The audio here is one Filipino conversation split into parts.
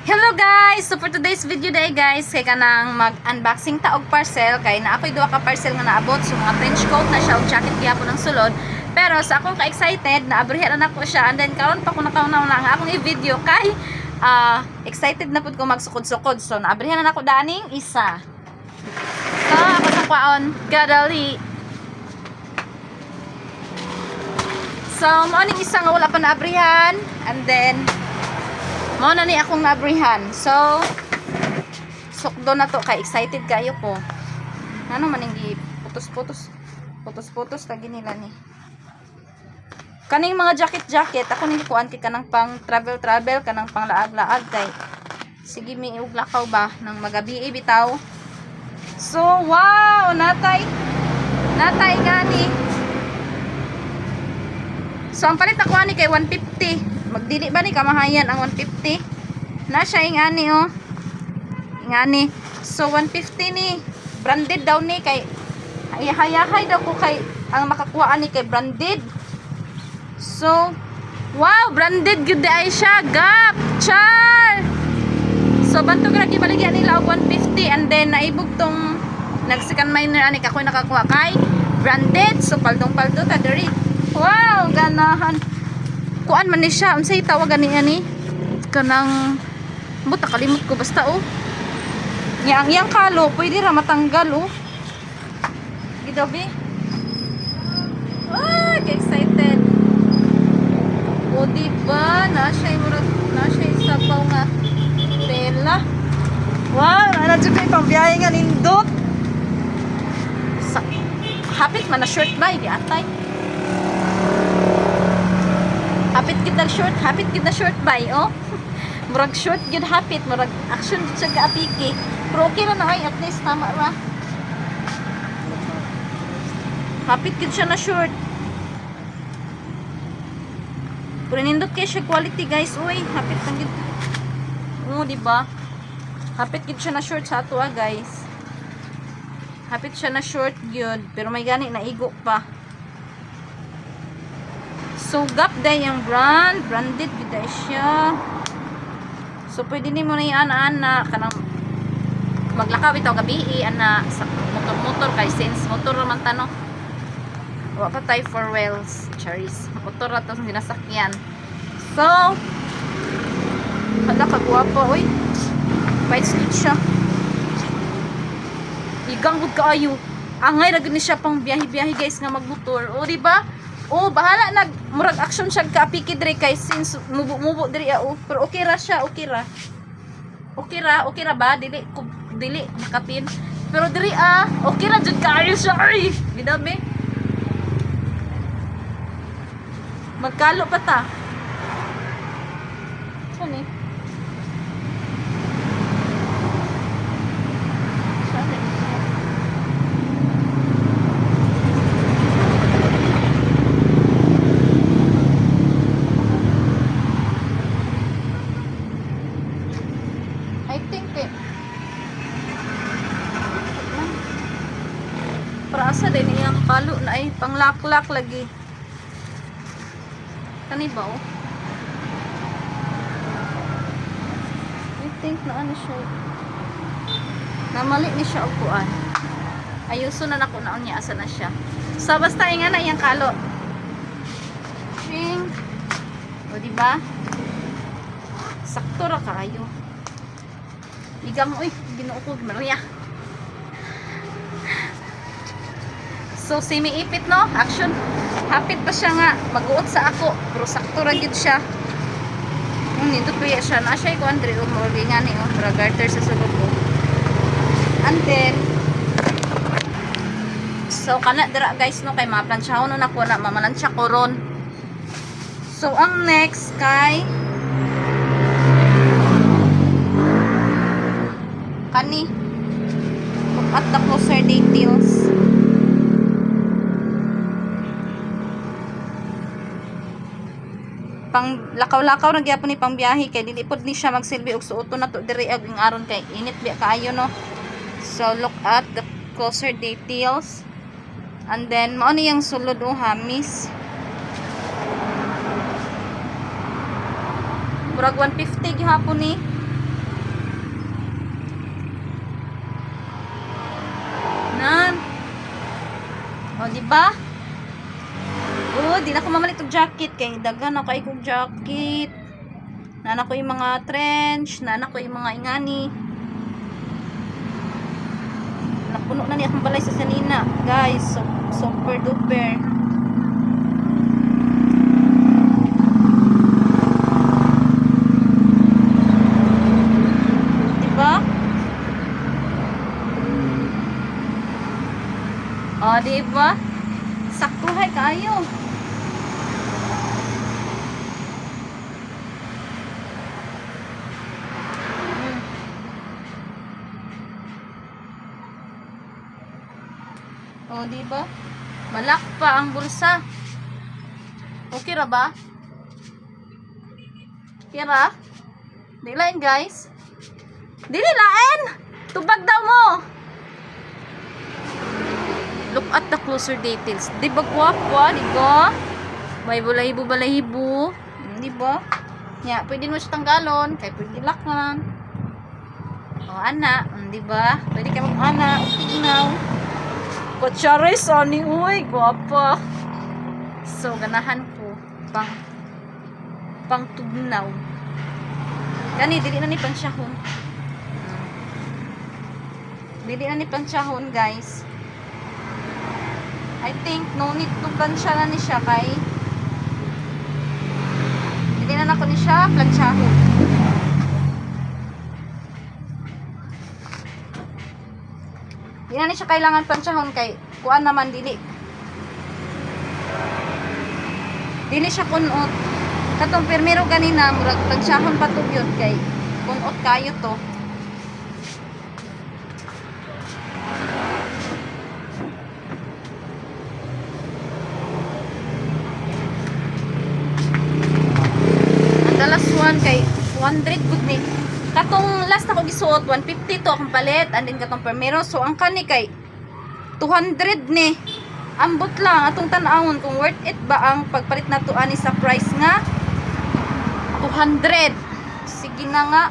Hello guys! So for today's video day guys, kay kanang mag-unboxing ta og parcel kay na ako'y duha ka parcel nga naabot so mga trench coat na siya og jacket gyapon ng sulod. Pero sa akong ka-excited na abrihan na nako siya and then karon pa ko nakaunaw na nga akong i-video kay excited na pud ko magsukod-sukod. So naabrihan na nako daning isa. So ako sa kwaon, gadali. So mo ning isa nga wala pa naabrihan and then mo na ni akong nabrihan. So, sukdo na to. Kay excited kayo ko. Ano man yung putos-putos lagi nila ni. Kaning mga jacket. Ako nili kuan kay kanang pang travel, kanang pang laag-laag kay. Sige, may uglakaw ba ng magabi bitaw. So, wow! Natay gani. So, ang palit ako ni kay 150. Magdili ba ni kamahayan ang 150? Na siya ingani oh. Ingani. So 150 ni. Branded daw ni kay hayahay daw ko kay ang makakuha ni kay branded. So wow, branded gyud ay siya. Gap, char. So bantog ra gibaligyan nila og 150 and then naibog tong nagsikan minor ani kakoy nakakuha kay branded. So paldong-paldo ta diri. Wow, ganahan. Kuan man ni siya, unsay tawagan niya ni kanang buta kalimot ko basta oh. Yang kalo pwede ra matanggal oh. Gidobi. Ah, excited. O diba, na siya sabaw nga tela. Wow, ana jud kay pambiyahe nga nindot. Hapit man na short ba di atay. Hapit gid na short bay oh. Murag short gid hapit, murag action gid siya kaapiki. Pero okay ra na ay at least tama ra. Hapit gid siya na short. Pero nindot kay siya quality guys, uy, hapit lang gid. Oh, di ba? Hapit gid siya na short sa ato guys. Hapit siya na short gyud, pero may gani na igo pa. So, gap day yung branded biday siya. So, pwede ni mo na yung ana kanang maglakaw ito gabi ana sa motor kay sense motor naman tano. Wa pa tayo for wheels, charis. Motor ato sa sinasakyan. So, hala kagwapo, oy. White street siya. Igang gud kaayo. Angay ra gud ni siya pang biyahe-biyahe guys nga magmotor. O di ba? Oh, bahala nag murag action siya kaapiki diri kay since mubo diri oh. Pero okay ra siya, okay ra ba dili makatin. Pero diri okay ra jud kaayo siya. Ay, bidabe. Magkalo pa ta. Saan eh? Asa din iyang kalo na ay panglaklak lagi. Kani ba oh? I think na ano siya. Namali ni siya og kuan. Ayuso na nako naon niya asa na siya. So basta inga na iyang kalo. Ping. O di ba? Sakto ra kayo. Igang uy, Ginoo ko Maria. So, semi-ipit no? Action. Hapit pa siya nga. Mag-uot sa ako. Pero sakto ra gid siya. Nindot ko siya. Na siya ko Andre. Umuli nga ni. Garter sa sulod ko. And then, so, kana dira guys no. Kay maplansyaho no na ko na. Mamalansya ko ron. So, ang next kay kani. Look at the closer details. Pang lakaw-lakaw ra gyapon ni pang biyahe kay dili pod ni siya magsilbi og suoton nato diri ag aron kay init biya kaayo no. So look at the closer details. And then mao ni yang sulod hamis. Murag 150 gihapon ni. O, di ba? Oh, di na ko mamalit og jacket kay daghan na kay kog jacket. Nana ko yung mga trench, nana ko yung mga ingani. Napuno na ni akong balay sa sanina, guys. So, super duper. Diba? O, diba? Saktuhay kayo. O, diba? Malak pa ang bulsa. Okay ra ba? Okay ra? Di lain, guys. Dili lain! Tubag daw mo! Look at the closer details. Di ba guwapa? Di ba? May balahibo. Di ba? Ya, pwede mo siya tanggalon. Kaya pwede lakman. O, ana. Di ba? Pwede ka mag-ana. Tignaw. Kutsaris, ani, uy, guwapa. So, ganahan ko. Pang tugnaw. Gani, dili na ni pansyahon. Dili na ni pansyahon, guys. I think, no need to plansya na ni siya, kay dili na ako ni siya plansyahon. Di na ni siya kailangan pansyahon kay kuan naman dili siya kunot katong permero ganina murag pansyahon pa to yun kay kunot kayo to. Ang dalas one kay 200 good ni katong last na ko gisuot 150 to akong palit and then katong permero so ang kani kay 200 ni ambot lang atong tan-awon kung worth it ba ang pagpalit na to ani sa price nga 200. Sige na nga.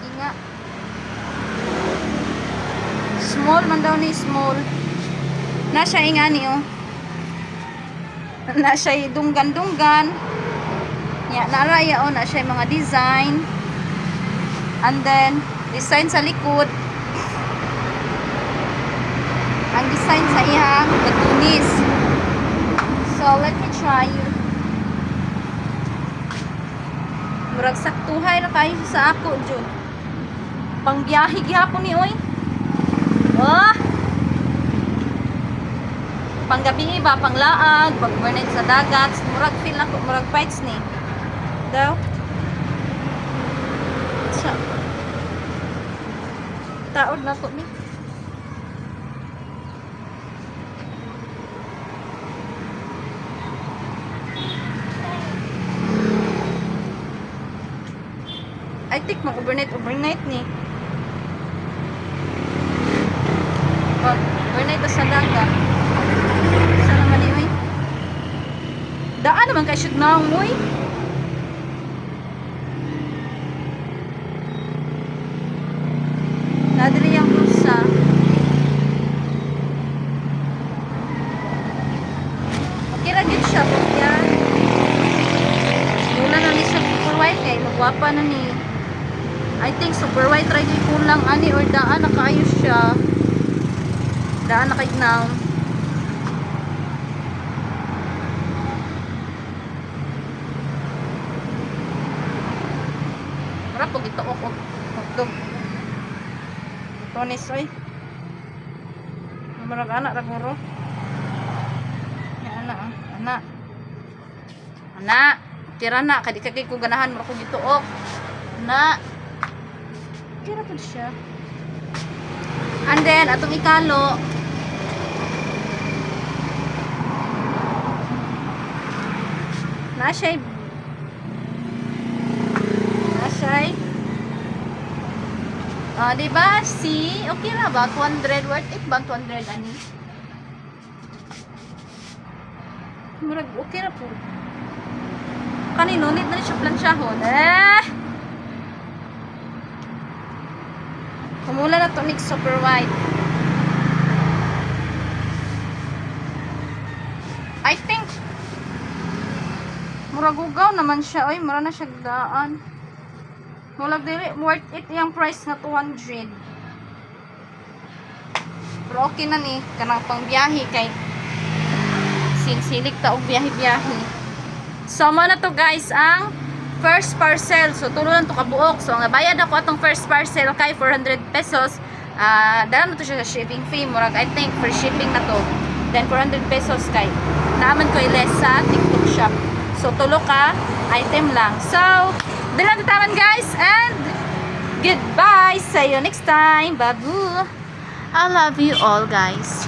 Sige nga. Small man daw ni small. Na siya ingani oh. Na siya dunggan-dunggan. Ya naraya oh na siya mga design. And then, design sa likod. Ang design sa iyang batunis. So, let me try you. Murag saktuhay na kayo sa ako, Jun. Pangbiyahe gihapon ni, oy. Oh! Panggabi ba, panglaag, pag-overnight sa dagat. Murag feel na ko, murag bites ni. Daw. Taod na ko ni. I think mag-overnight ni. Overnight sa dagat. Sa naman ni, oy. Daan naman kay should na, oy. Nadali yung bulsa. Okay ra gid siya yan. Wala na ni siya super white kay magwapa na ni. I think super white ra gyud kulang ani or daan na kaayo siya. Daan na kay now. Para pag ito ok. Tonis oy. Marag anak ra guro. Ya anak ah. Anak. Anak, tira na kadi kay ko ganahan mo ko gituok. Na. Tira pud siya. And then atong ikalo. Na siya. Diba? See? Okay na ba? 200 worth it ba? 200 ani? Murag okay na po. Kanino, need na siya plansyahon. Kumula na to ni super white. Mura gugaw naman siya. Oy, mura na siya daan. Mulag dili, worth it yung price na 200. Pero okay na ni. Kanang pang biyahe kay sinsilik ta og biyahe-biyahe. So, mo na to guys ang first parcel. So, tulo lang to kabuok. So, ang bayad ako atong first parcel kay 400 pesos. Dala na to siya sa shipping fee. Murag, I think, for shipping na to. Then, 400 pesos kay naaman ko i-less sa TikTok shop. So, tulo ka item lang. So, dala na taman guys. And, goodbye. See you next time. Babu. I love you all guys.